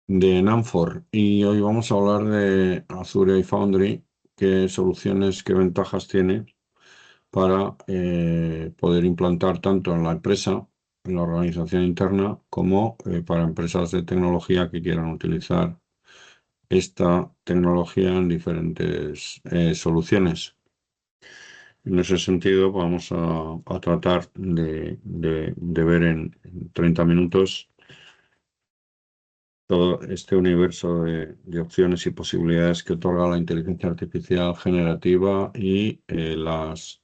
de Nanfor y hoy vamos a hablar de Azure y Foundry, qué soluciones, qué ventajas tiene para poder implantar tanto en la empresa, en la organización interna, como para empresas de tecnología que quieran utilizar esta tecnología en diferentes soluciones. En ese sentido, vamos a tratar de ver en 30 minutos todo este universo de opciones y posibilidades que otorga la inteligencia artificial generativa y las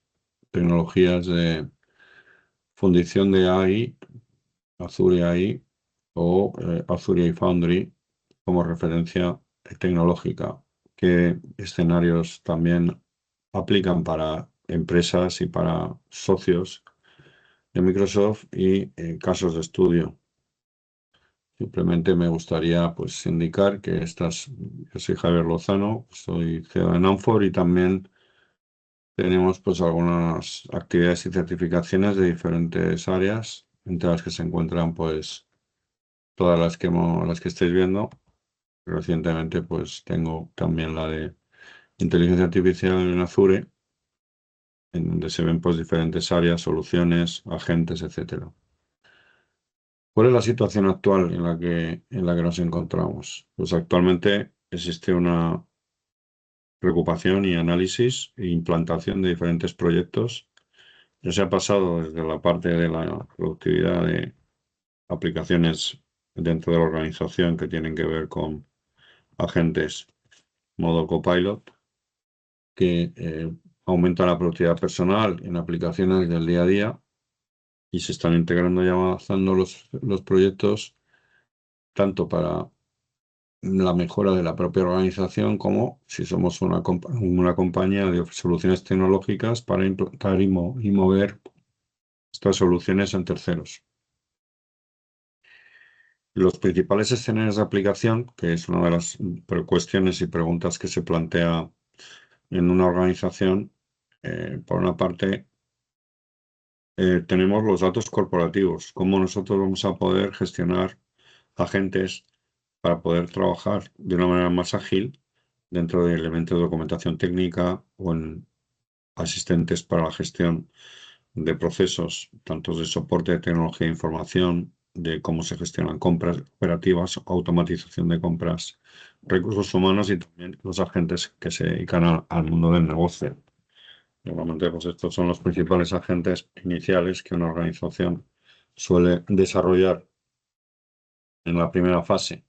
tecnologías de fundición de AI, Azure AI o Azure AI Foundry como referencia tecnológica, que escenarios también aplican para empresas y para socios de Microsoft y casos de estudio. Simplemente me gustaría pues indicar que yo soy Javier Lozano, soy CEO de Nanfor y también tenemos pues algunas actividades y certificaciones de diferentes áreas, entre las que se encuentran pues todas las que estáis viendo. Recientemente pues tengo también la de inteligencia artificial en Azure, en donde se ven pues diferentes áreas, soluciones, agentes, etcétera. ¿Cuál es la situación actual en la que nos encontramos? Pues actualmente existe una preocupación y análisis e implantación de diferentes proyectos. Ya se ha pasado desde la parte de la productividad de aplicaciones dentro de la organización que tienen que ver con agentes modo copilot, que aumenta la productividad personal en aplicaciones del día a día y se están integrando y avanzando los proyectos tanto para la mejora de la propia organización, como si somos una compañía de soluciones tecnológicas para implantar y mover estas soluciones en terceros. Los principales escenarios de aplicación, que es una de las cuestiones y preguntas que se plantea en una organización, por una parte, tenemos los datos corporativos, cómo nosotros vamos a poder gestionar agentes para poder trabajar de una manera más ágil dentro de elementos de documentación técnica o en asistentes para la gestión de procesos, tanto de soporte de tecnología de información, de cómo se gestionan compras operativas, automatización de compras, recursos humanos y también los agentes que se dedican al mundo del negocio. Normalmente, pues estos son los principales agentes iniciales que una organización suele desarrollar en la primera fase.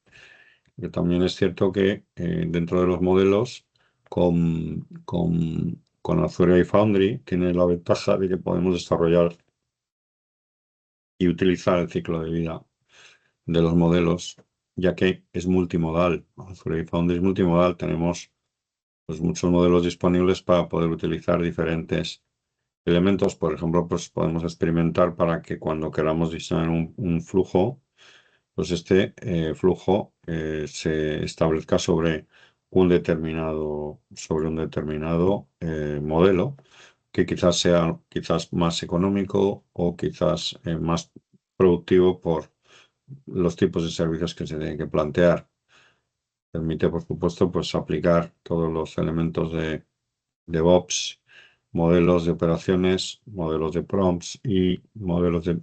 Pero también es cierto que dentro de los modelos con Azure y Foundry tiene la ventaja de que podemos desarrollar y utilizar el ciclo de vida de los modelos, ya que es multimodal. Azure y Foundry es multimodal. Tenemos pues, muchos modelos disponibles para poder utilizar diferentes elementos. Por ejemplo, pues podemos experimentar para que cuando queramos diseñar un flujo, pues este flujo se establezca sobre un determinado modelo que quizás sea más económico o quizás más productivo por los tipos de servicios que se tienen que plantear. Permite, por supuesto, pues aplicar todos los elementos de DevOps, modelos de operaciones, modelos de prompts y modelos de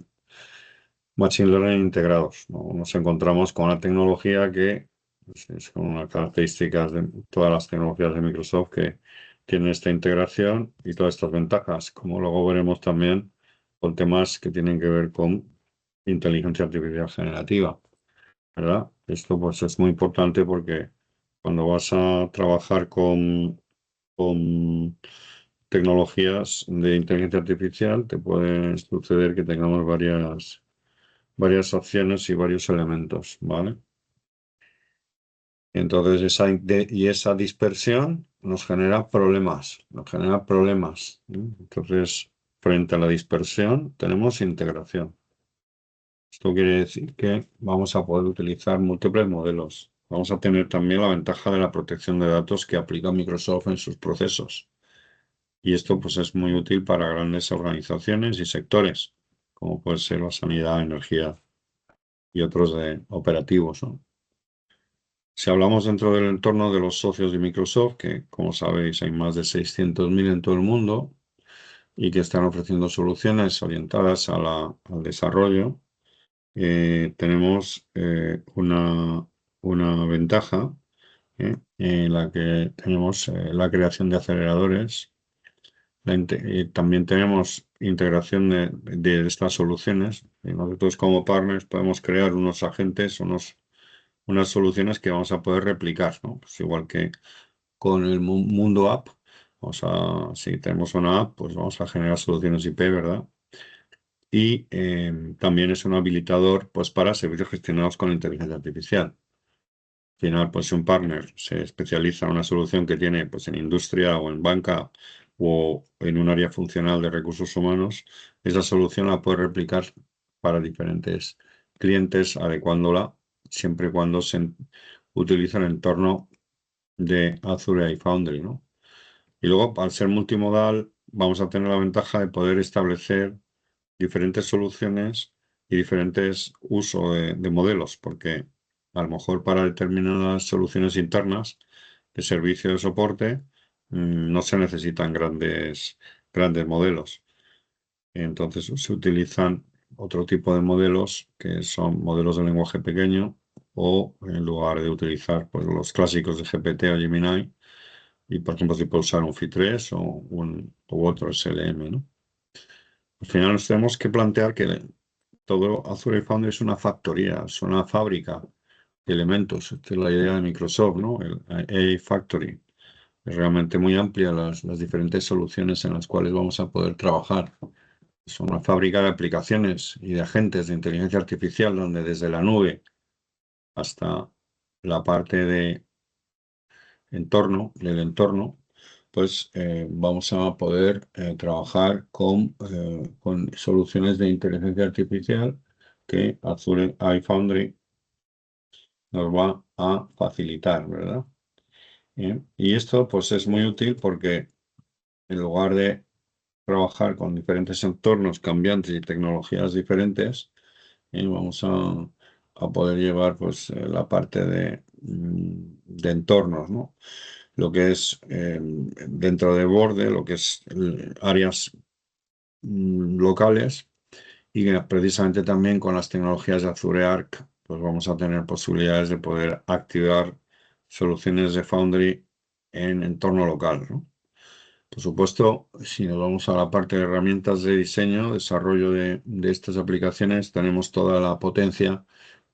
Machine Learning integrados, ¿no? Nos encontramos con una tecnología que pues, es con unas características de todas las tecnologías de Microsoft que tienen esta integración y todas estas ventajas, como luego veremos también con temas que tienen que ver con inteligencia artificial generativa, ¿verdad? Esto pues es muy importante porque cuando vas a trabajar con tecnologías de inteligencia artificial te puede suceder que tengamos varias opciones y varios elementos, ¿vale? Entonces, esa dispersión nos genera problemas, ¿eh? Entonces, frente a la dispersión, tenemos integración. Esto quiere decir que vamos a poder utilizar múltiples modelos. Vamos a tener también la ventaja de la protección de datos que aplica Microsoft en sus procesos. Y esto, pues, es muy útil para grandes organizaciones y sectores, como puede ser la sanidad, energía y otros de operativos, ¿no? Si hablamos dentro del entorno de los socios de Microsoft, que como sabéis hay más de 600.000 en todo el mundo y que están ofreciendo soluciones orientadas al desarrollo, tenemos una ventaja en la que tenemos la creación de aceleradores. También tenemos integración de estas soluciones. Y nosotros como partners podemos crear unos agentes, unas soluciones que vamos a poder replicar, ¿no? Pues igual que con el mundo app, si tenemos una app, pues vamos a generar soluciones IP, ¿verdad? Y también es un habilitador pues, para servicios gestionados con inteligencia artificial. Al final, pues si un partner se especializa en una solución que tiene pues, en industria o en banca o en un área funcional de recursos humanos, esa solución la puede replicar para diferentes clientes, adecuándola siempre y cuando se utiliza el entorno de Azure iFoundry, ¿no? Y luego, al ser multimodal, vamos a tener la ventaja de poder establecer diferentes soluciones y diferentes usos de modelos, porque a lo mejor para determinadas soluciones internas de servicio de soporte no se necesitan grandes modelos. Entonces se utilizan otro tipo de modelos que son modelos de lenguaje pequeño o en lugar de utilizar pues, los clásicos de GPT o Gemini, y por ejemplo se puede usar un Phi3 u otro SLM, ¿no? Al final nos tenemos que plantear que todo Azure Foundry es una factoría, es una fábrica de elementos. Esta es la idea de Microsoft, ¿no? El AI Factory. Es realmente muy amplia las diferentes soluciones en las cuales vamos a poder trabajar. Es una fábrica de aplicaciones y de agentes de inteligencia artificial donde desde la nube hasta la parte del entorno, pues vamos a poder trabajar con soluciones de inteligencia artificial que Azure iFoundry nos va a facilitar, ¿verdad? Bien. Y esto pues es muy útil porque en lugar de trabajar con diferentes entornos cambiantes y tecnologías diferentes, vamos a poder llevar pues la parte de entornos, ¿no? Lo que es dentro de borde, lo que es áreas locales y que precisamente también con las tecnologías de Azure Arc, pues vamos a tener posibilidades de poder activar soluciones de Foundry en entorno local, ¿no? Por supuesto, si nos vamos a la parte de herramientas de diseño, desarrollo de estas aplicaciones, tenemos toda la potencia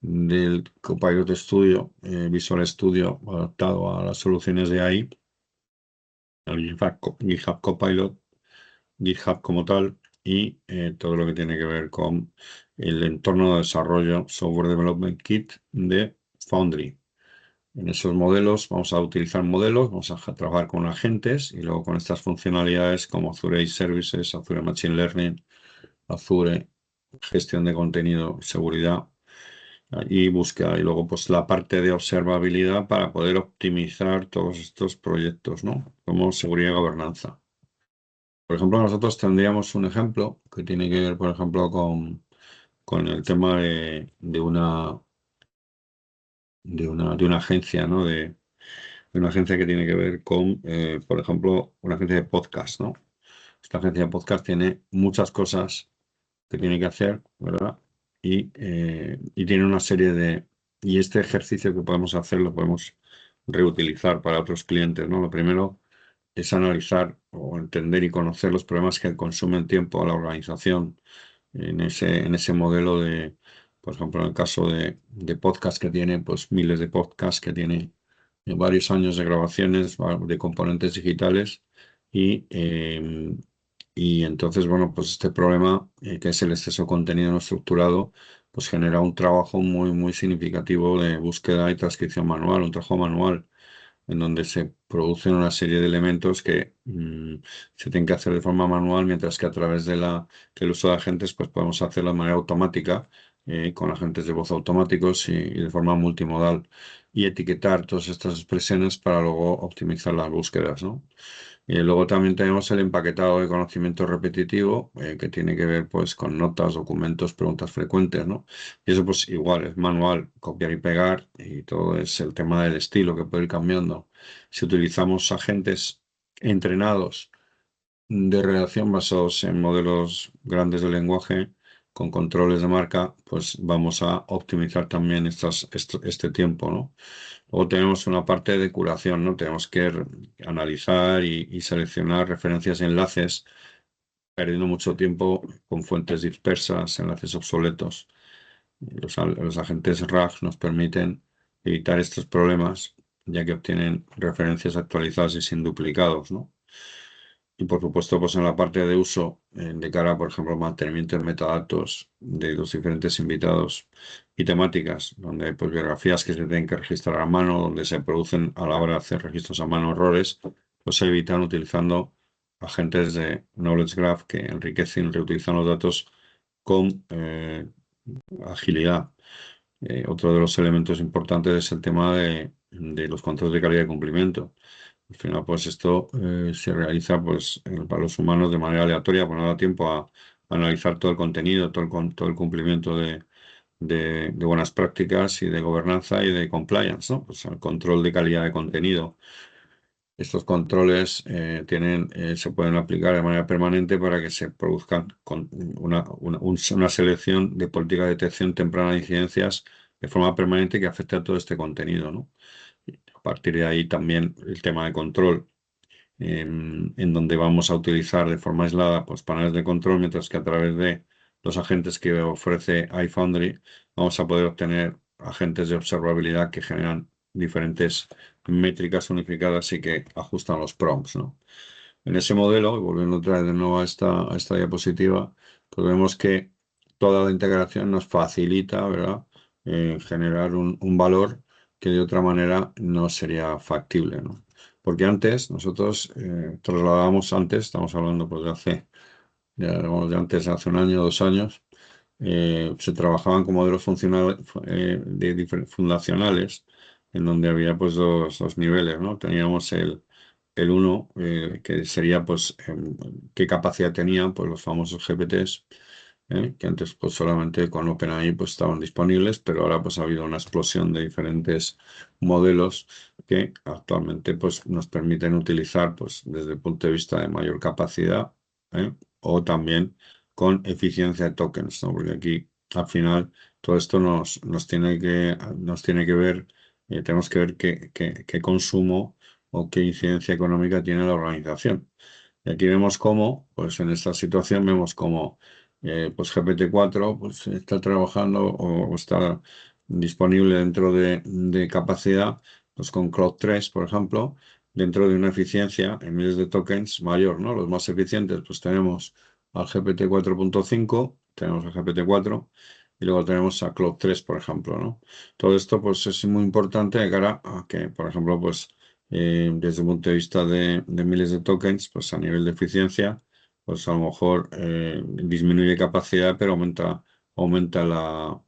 del Copilot Studio, Visual Studio adaptado a las soluciones de AI, el GitHub Copilot, GitHub como tal, y todo lo que tiene que ver con el entorno de desarrollo Software Development Kit de Foundry. En esos modelos vamos a utilizar modelos, vamos a trabajar con agentes y luego con estas funcionalidades como Azure Services, Azure Machine Learning, Azure Gestión de Contenido, Seguridad y búsqueda. Y luego pues la parte de observabilidad para poder optimizar todos estos proyectos, ¿no? Como seguridad y gobernanza. Por ejemplo, nosotros tendríamos un ejemplo que tiene que ver, por ejemplo, con el tema de una agencia, ¿no? De una agencia que tiene que ver con, por ejemplo, una agencia de podcast, ¿no? Esta agencia de podcast tiene muchas cosas que tiene que hacer, ¿verdad? Y tiene una serie y este ejercicio que podemos hacer lo podemos reutilizar para otros clientes, ¿no? Lo primero es analizar o entender y conocer los problemas que consumen tiempo a la organización en ese modelo por ejemplo, en el caso de podcast que tiene, pues miles de podcasts que tiene varios años de grabaciones de componentes digitales y entonces, bueno, pues este problema, que es el exceso de contenido no estructurado, pues genera un trabajo muy, muy significativo de búsqueda y transcripción manual, un trabajo manual en donde se producen una serie de elementos que se tienen que hacer de forma manual, mientras que a través del uso de agentes, pues podemos hacerlo de manera automática con agentes de voz automáticos y de forma multimodal y etiquetar todas estas expresiones para luego optimizar las búsquedas, ¿no? Y luego también tenemos el empaquetado de conocimiento repetitivo, que tiene que ver pues con notas, documentos, preguntas frecuentes, ¿no? Y eso pues igual es manual, copiar y pegar, y todo es el tema del estilo que puede ir cambiando. Si utilizamos agentes entrenados de redacción basados en modelos grandes de lenguaje con controles de marca, pues vamos a optimizar también este tiempo, ¿no? Luego tenemos una parte de curación, ¿no? Tenemos que analizar y seleccionar referencias y enlaces, perdiendo mucho tiempo con fuentes dispersas, enlaces obsoletos. Los agentes RAG nos permiten evitar estos problemas, ya que obtienen referencias actualizadas y sin duplicados, ¿no? Y por supuesto, pues en la parte de uso, de cara, por ejemplo, mantenimiento de metadatos de los diferentes invitados y temáticas, donde hay pues, biografías que se tienen que registrar a mano, donde se producen a la hora de hacer registros a mano errores, pues se evitan utilizando agentes de Knowledge Graph que enriquecen y reutilizan los datos con agilidad. Otro de los elementos importantes es el tema de los controles de calidad de cumplimiento. Al final, pues esto se realiza pues, para los humanos de manera aleatoria, pues no da tiempo a analizar todo el contenido, todo el cumplimiento de buenas prácticas y de gobernanza y de compliance, ¿no? Pues el control de calidad de contenido. Estos controles se pueden aplicar de manera permanente para que se produzcan una selección de política de detección temprana de incidencias de forma permanente que afecte a todo este contenido, ¿no? A partir de ahí también el tema de control, en donde vamos a utilizar de forma aislada pues, paneles de control, mientras que a través de los agentes que ofrece iFoundry vamos a poder obtener agentes de observabilidad que generan diferentes métricas unificadas y que ajustan los prompts, ¿no? En ese modelo, y volviendo otra vez de nuevo a esta diapositiva, pues vemos que toda la integración nos facilita, ¿verdad? Generar un valor que de otra manera no sería factible, ¿no? Porque antes, nosotros trasladábamos antes, estamos hablando pues de hace, ya, digamos, de antes, de hace un año, 2 años, se trabajaban con modelos fundacionales, en donde había pues dos niveles, ¿no? Teníamos el uno, que sería pues qué capacidad tenían pues los famosos GPTs, que antes pues solamente con OpenAI pues estaban disponibles, pero ahora pues ha habido una explosión de diferentes modelos que actualmente pues nos permiten utilizar pues desde el punto de vista de mayor capacidad, o también con eficiencia de tokens, ¿no? Porque aquí al final todo esto nos tiene que ver, tenemos que ver qué consumo o qué incidencia económica tiene la organización. Y aquí vemos cómo, pues en esta situación vemos cómo pues GPT-4 pues, está trabajando o está disponible dentro de capacidad, pues con Cloud 3, por ejemplo, dentro de una eficiencia en miles de tokens mayor, ¿no? Los más eficientes, pues tenemos al GPT 4.5, tenemos al GPT-4 y luego tenemos a Cloud 3, por ejemplo, ¿no? Todo esto, pues es muy importante de cara a que, por ejemplo, pues desde el punto de vista de miles de tokens, pues a nivel de eficiencia, pues a lo mejor disminuye capacidad, pero aumenta la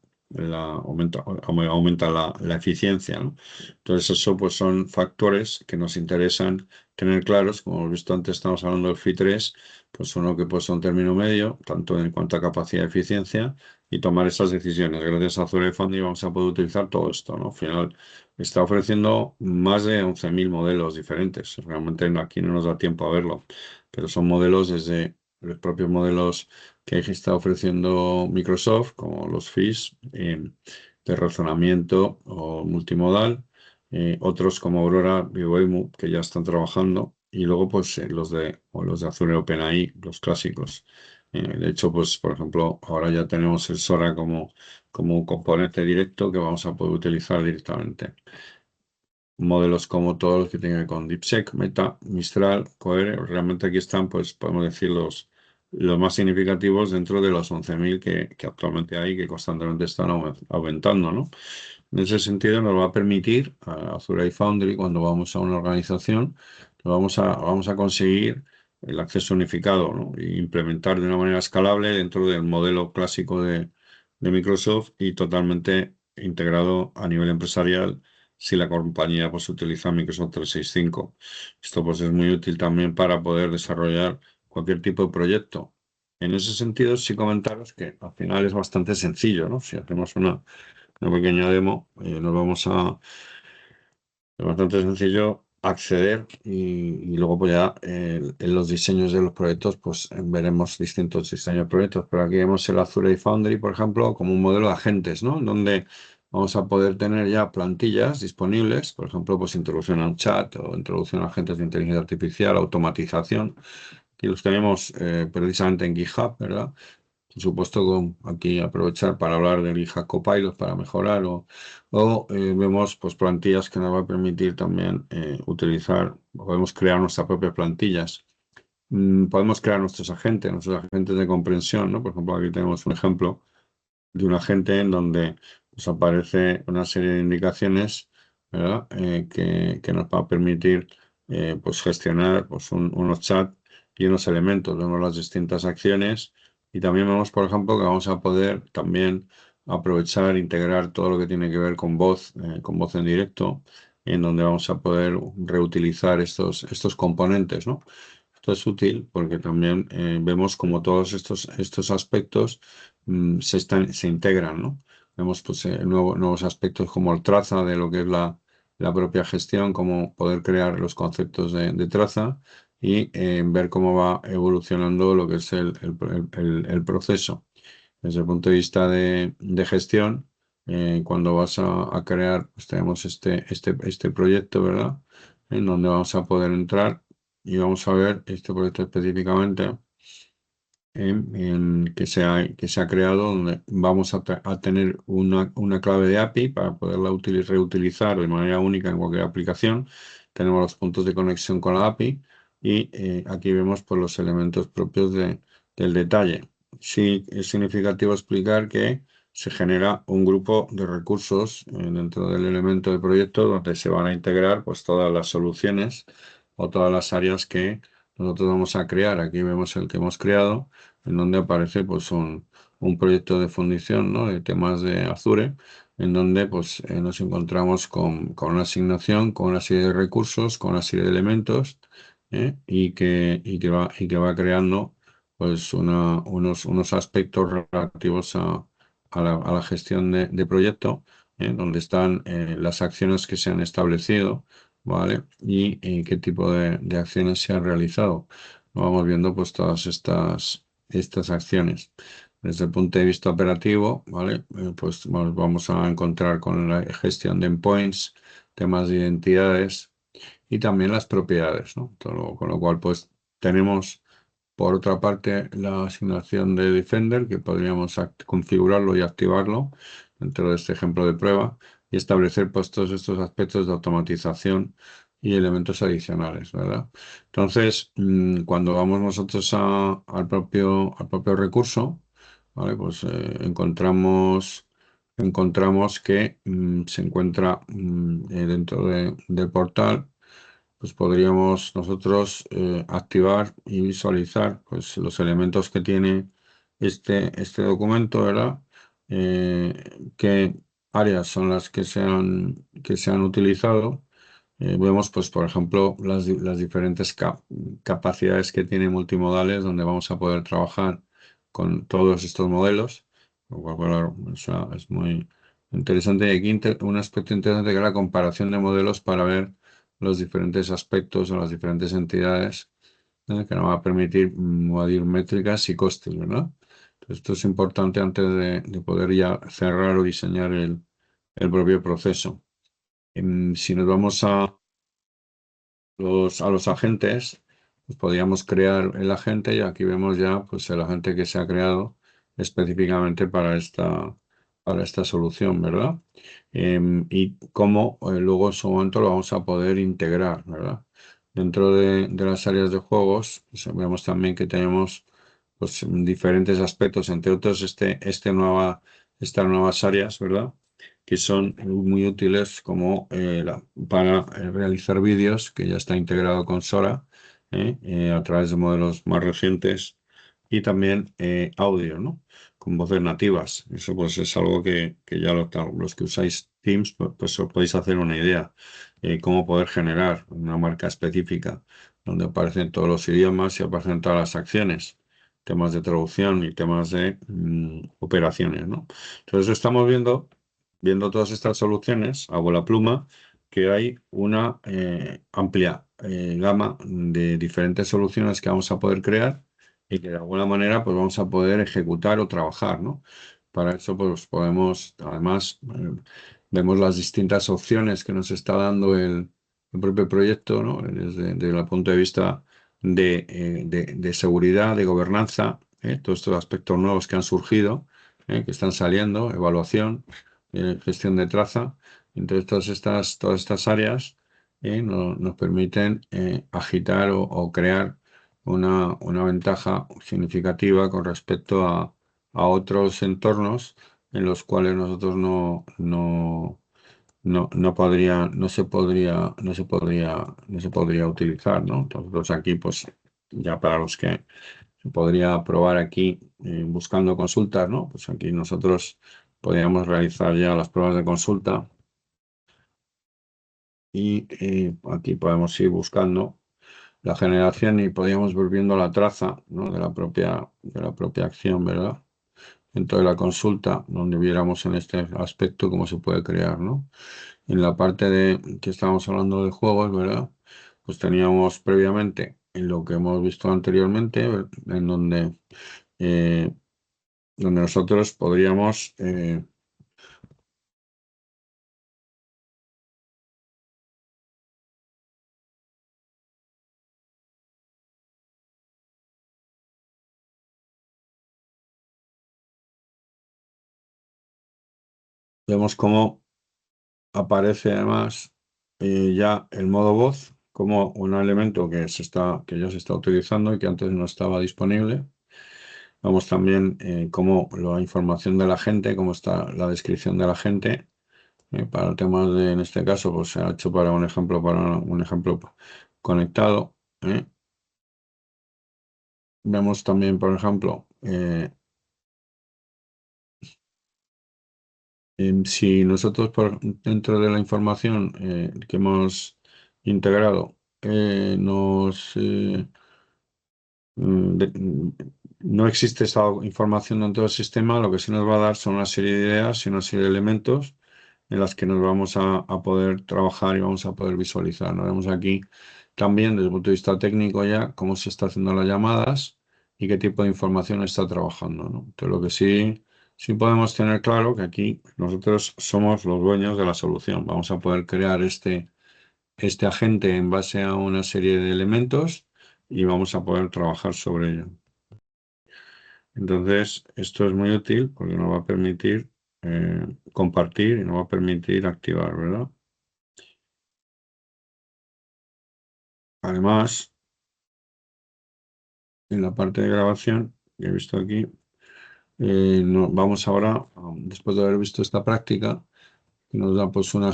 eficiencia, ¿no? Entonces eso pues son factores que nos interesan tener claros. Como hemos visto antes, estamos hablando del FI3, pues uno que puede ser un término medio, tanto en cuanto a capacidad y eficiencia, y tomar esas decisiones. Gracias a Azure Foundry vamos a poder utilizar todo esto, ¿no? Al final está ofreciendo más de 11.000 modelos diferentes. Realmente aquí no nos da tiempo a verlo, pero son modelos desde los propios modelos que está ofreciendo Microsoft, como los FIS, de razonamiento o multimodal, otros como Aurora, Vivoemu, que ya están trabajando, y luego pues los de Azure OpenAI, los clásicos. De hecho, pues por ejemplo, ahora ya tenemos el Sora como un componente directo que vamos a poder utilizar directamente. Modelos como todos los que tengan con DeepSeek, Meta, Mistral, Cohere, realmente aquí están, pues podemos decir los más significativos dentro de los 11.000 que actualmente hay, que constantemente están aumentando, ¿no? En ese sentido nos va a permitir a Azure AI Foundry, cuando vamos a una organización, vamos a conseguir el acceso unificado, ¿no? E implementar de una manera escalable dentro del modelo clásico de Microsoft y totalmente integrado a nivel empresarial si la compañía pues utiliza Microsoft 365. Esto pues es muy útil también para poder desarrollar cualquier tipo de proyecto. En ese sentido, sí comentaros que al final es bastante sencillo, ¿no? Si hacemos una pequeña demo, nos vamos a... Es bastante sencillo acceder y luego pues ya en los diseños de los proyectos pues veremos distintos diseños de proyectos. Pero aquí vemos el Azure Foundry, por ejemplo, como un modelo de agentes, ¿no? Donde vamos a poder tener ya plantillas disponibles, por ejemplo, pues introducción a un chat o introducción a agentes de inteligencia artificial, automatización. Aquí los tenemos precisamente en GitHub, ¿verdad? Por supuesto, aquí aprovechar para hablar del GitHub Copilot para mejorar o vemos pues plantillas que nos va a permitir también utilizar, podemos crear nuestras propias plantillas. Podemos crear nuestros agentes de comprensión, ¿no? Por ejemplo, aquí tenemos un ejemplo de un agente en donde nos aparece una serie de indicaciones, ¿verdad? Que nos va a permitir pues gestionar pues unos chats y unos elementos. Vemos las distintas acciones y también vemos, por ejemplo, que vamos a poder también aprovechar, integrar todo lo que tiene que ver con voz en directo, en donde vamos a poder reutilizar estos componentes, ¿no? Esto es útil porque también vemos como todos estos aspectos se integran, ¿no? Vemos pues, nuevos aspectos como el traza de lo que es la propia gestión, cómo poder crear los conceptos de traza y ver cómo va evolucionando lo que es el proceso. Desde el punto de vista de gestión, cuando vas a crear, pues tenemos este proyecto, ¿verdad? En donde vamos a poder entrar y vamos a ver este proyecto específicamente que se ha creado, donde vamos a tener una clave de API para poderla reutilizar de manera única en cualquier aplicación. Tenemos los puntos de conexión con la API y aquí vemos pues, los elementos propios del detalle. Sí, es significativo explicar que se genera un grupo de recursos dentro del elemento del proyecto donde se van a integrar pues, todas las soluciones o todas las áreas que nosotros vamos a crear. Aquí vemos el que hemos creado en donde aparece pues un proyecto de fundición, ¿no? De temas de Azure, en donde pues nos encontramos con una asignación, con una serie de recursos, con una serie de elementos, y que va creando pues unos aspectos relativos a la gestión de proyecto, donde están las acciones que se han establecido, ¿vale? Y qué tipo de acciones se han realizado. Vamos viendo pues todas estas acciones. Desde el punto de vista operativo, ¿vale? Pues vamos a encontrar con la gestión de endpoints, temas de identidades y también las propiedades, ¿no? Con lo cual, pues tenemos por otra parte la asignación de Defender, que podríamos configurarlo y activarlo dentro de este ejemplo de prueba y establecer pues todos estos aspectos de automatización y elementos adicionales, ¿verdad? Entonces, cuando vamos nosotros al propio recurso, ¿vale? Pues encontramos que se encuentra dentro del portal, pues podríamos nosotros activar y visualizar pues, los elementos que tiene este documento, ¿verdad? Qué áreas son las que se han utilizado. Vemos, pues, por ejemplo, las diferentes capacidades que tiene multimodales, donde vamos a poder trabajar con todos estos modelos. Lo cual, bueno, o sea, es muy interesante. Y aquí un aspecto interesante que es la comparación de modelos para ver los diferentes aspectos o las diferentes entidades, que nos va a permitir medir métricas y costes, ¿verdad? Entonces, esto es importante antes de poder ya cerrar o diseñar el propio proceso. Si nos vamos a los agentes, pues podríamos crear el agente y aquí vemos ya pues, el agente que se ha creado específicamente para esta solución, ¿verdad? Y cómo luego en su momento lo vamos a poder integrar, ¿verdad? Dentro de las áreas de juegos, pues, vemos también que tenemos pues, diferentes aspectos, entre otros estas nuevas áreas, ¿verdad? Que son muy útiles como para realizar vídeos, que ya está integrado con Sora, a través de modelos más recientes, y también audio, ¿no? con voces nativas. Eso pues es algo que ya los que usáis Teams, pues os podéis hacer una idea. Cómo poder generar una marca específica donde aparecen todos los idiomas y aparecen todas las acciones, temas de traducción y temas de operaciones, ¿no? Entonces estamos viendo todas estas soluciones a vuela pluma, que hay una amplia gama de diferentes soluciones que vamos a poder crear y que de alguna manera pues vamos a poder ejecutar o trabajar, ¿no? Para eso pues podemos, además, vemos las distintas opciones que nos está dando el propio proyecto, ¿no? Desde el punto de vista de seguridad, de gobernanza, todos estos aspectos nuevos que han surgido, que están saliendo, evaluación, gestión de traza. Entonces todas estas áreas nos permiten agitar o crear una ventaja significativa con respecto a otros entornos en los cuales nosotros no se podría utilizar, ¿no? Nosotros aquí, pues, ya para los que se podría probar aquí buscando consultas, ¿no? Pues aquí nosotros podríamos realizar ya las pruebas de consulta y aquí podemos ir buscando la generación y podríamos ir viendo la traza, ¿no? De la propia acción, ¿verdad? Dentro de la consulta, donde viéramos en este aspecto cómo se puede crear, ¿no? En la parte de que estábamos hablando de juegos, ¿verdad? Pues teníamos previamente en lo que hemos visto anteriormente, en eh, donde nosotros podríamos, vemos cómo aparece además ya el modo voz como un elemento que ya se está utilizando y que antes no estaba disponible. Vamos también cómo la información de la gente, cómo está la descripción de la gente. Para temas de, en este caso, pues se ha hecho para un ejemplo conectado. Vemos también, por ejemplo, si nosotros dentro de la información que hemos integrado no existe esa información dentro del sistema, lo que sí nos va a dar son una serie de ideas y una serie de elementos en las que nos vamos a poder trabajar y vamos a poder visualizar. Nos vemos aquí también desde el punto de vista técnico ya cómo se está haciendo las llamadas y qué tipo de información está trabajando, ¿no? Entonces, lo que sí podemos tener claro que aquí nosotros somos los dueños de la solución. Vamos a poder crear este agente en base a una serie de elementos y vamos a poder trabajar sobre ello. Entonces, esto es muy útil porque nos va a permitir compartir y nos va a permitir activar, ¿verdad? Además, en la parte de grabación que he visto aquí, vamos ahora, después de haber visto esta práctica, que nos da pues una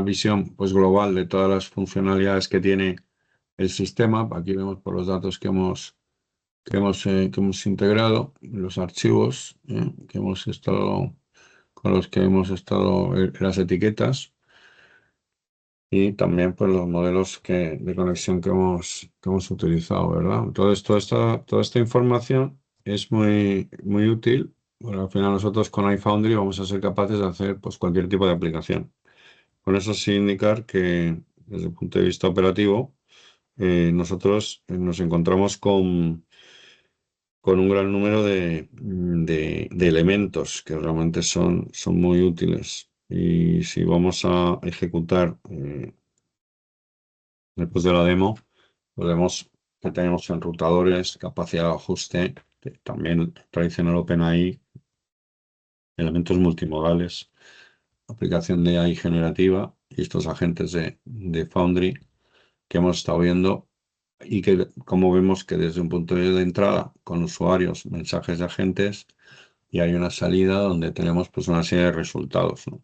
visión pues global de todas las funcionalidades que tiene el sistema. Aquí vemos por los datos que hemos integrado, los archivos con los que hemos estado, las etiquetas y también pues los modelos de conexión que hemos utilizado, ¿verdad? Entonces, toda esta información es muy útil. Bueno, al final nosotros con iFoundry vamos a ser capaces de hacer pues, cualquier tipo de aplicación. Con eso sí indicar que desde el punto de vista operativo, nosotros nos encontramos con un gran número de elementos que realmente son muy útiles. Y si vamos a ejecutar después de la demo, podemos que tenemos enrutadores, capacidad de ajuste, también tradicional OpenAI, elementos multimodales, aplicación de AI generativa y estos agentes de Foundry que hemos estado viendo y que como vemos que desde un punto de entrada con usuarios, mensajes de agentes y hay una salida donde tenemos pues una serie de resultados, ¿no?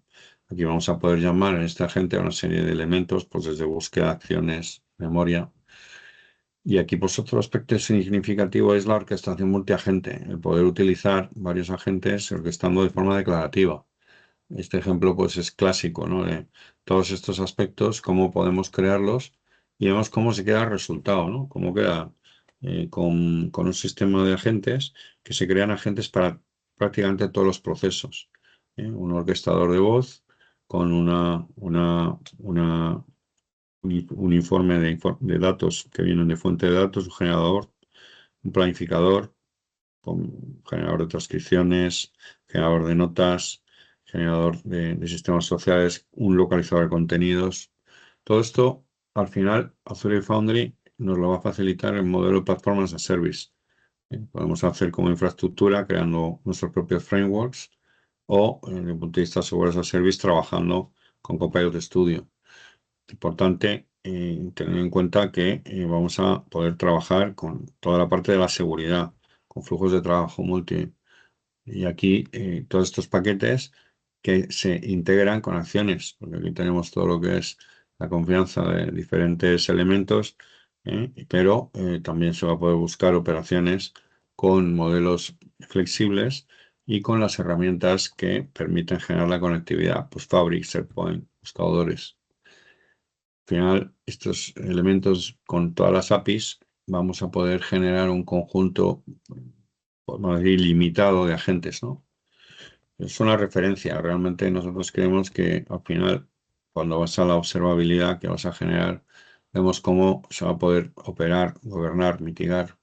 Aquí vamos a poder llamar en este agente a una serie de elementos, pues desde búsqueda, acciones, memoria Y aquí, pues, otro aspecto significativo es la orquestación multiagente, el poder utilizar varios agentes orquestando de forma declarativa. Este ejemplo, pues, es clásico, ¿no? De todos estos aspectos, cómo podemos crearlos y vemos cómo se queda el resultado, ¿no? Cómo queda con un sistema de agentes que se crean agentes para prácticamente todos los procesos. Un orquestador de voz con un informe de datos que vienen de fuente de datos, un generador, un planificador, con generador de transcripciones, generador de notas, generador de sistemas sociales, un localizador de contenidos. Todo esto, al final, Azure Foundry nos lo va a facilitar el modelo de Platform as a Service. Podemos hacer como infraestructura creando nuestros propios frameworks o, desde el punto de vista de Software as a Service, trabajando con Copilot Studio. Importante tener en cuenta que vamos a poder trabajar con toda la parte de la seguridad, con flujos de trabajo multi. Y aquí todos estos paquetes que se integran con acciones, porque aquí tenemos todo lo que es la confianza de diferentes elementos, pero también se va a poder buscar operaciones con modelos flexibles y con las herramientas que permiten generar la conectividad, pues Fabric, SharePoint, buscadores. Al final, estos elementos con todas las APIs, vamos a poder generar un conjunto, podemos decir, ilimitado de agentes, ¿no? Es una referencia. Realmente nosotros creemos que al final, cuando vas a la observabilidad que vas a generar, vemos cómo se va a poder operar, gobernar, mitigar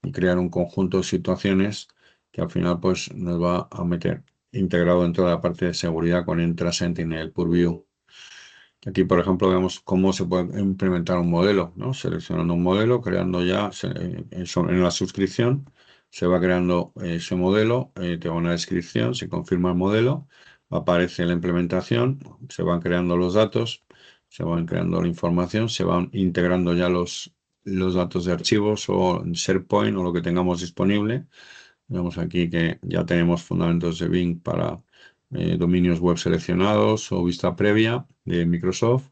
y crear un conjunto de situaciones que al final pues nos va a meter integrado dentro de la parte de seguridad con Entra, Sentinel, Purview. Aquí, por ejemplo, vemos cómo se puede implementar un modelo, ¿no? Seleccionando un modelo, creando ya en la suscripción, se va creando ese modelo, te va una descripción, se confirma el modelo, aparece la implementación, se van creando los datos, se van creando la información, se van integrando ya los datos de archivos o SharePoint o lo que tengamos disponible. Vemos aquí que ya tenemos fundamentos de Bing para dominios web seleccionados o vista previa de Microsoft.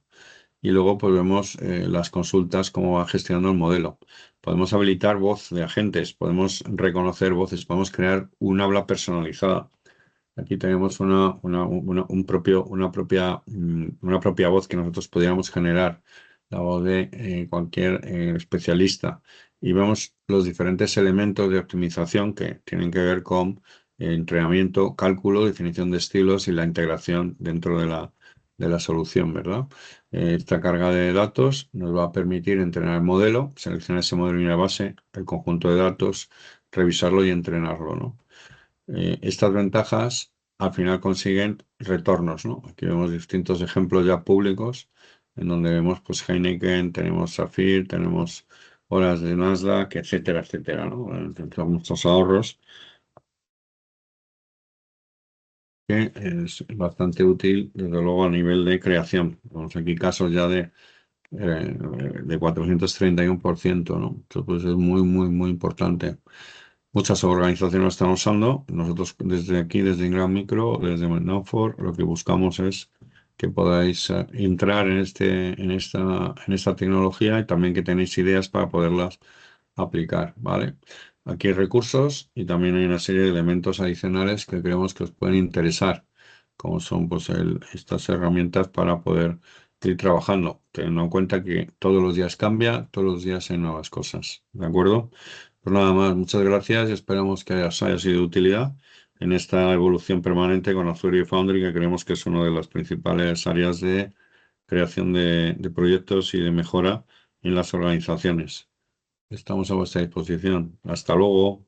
Y luego pues vemos las consultas, cómo va gestionando el modelo. Podemos habilitar voz de agentes, podemos reconocer voces, podemos crear un habla personalizada. Aquí tenemos una propia voz que nosotros podríamos generar, la voz de cualquier especialista. Y vemos los diferentes elementos de optimización que tienen que ver con entrenamiento, cálculo, definición de estilos y la integración dentro de la solución, ¿verdad? Esta carga de datos nos va a permitir entrenar el modelo, seleccionar ese modelo y la base, el conjunto de datos, revisarlo y entrenarlo, ¿no? Estas ventajas al final consiguen retornos, ¿no? Aquí vemos distintos ejemplos ya públicos en donde vemos pues Heineken, tenemos Safir, tenemos horas de Nasdaq, etcétera, etcétera, ¿no? Tenemos muchos ahorros que es bastante útil, desde luego, a nivel de creación. Vemos aquí casos ya de 431%, ¿no? Esto pues es muy, muy, muy importante. Muchas organizaciones lo están usando. Nosotros desde aquí, desde Ingram Micro, desde Netnode, lo que buscamos es que podáis entrar en esta tecnología y también que tenéis ideas para poderlas aplicar, ¿vale? Aquí hay recursos y también hay una serie de elementos adicionales que creemos que os pueden interesar, como son pues estas herramientas para poder ir trabajando, teniendo en cuenta que todos los días cambia, todos los días hay nuevas cosas, ¿de acuerdo? Pues nada más, muchas gracias y esperamos que os haya sido de utilidad en esta evolución permanente con Azure Foundry, que creemos que es una de las principales áreas de creación de proyectos y de mejora en las organizaciones. Estamos a vuestra disposición. Hasta luego.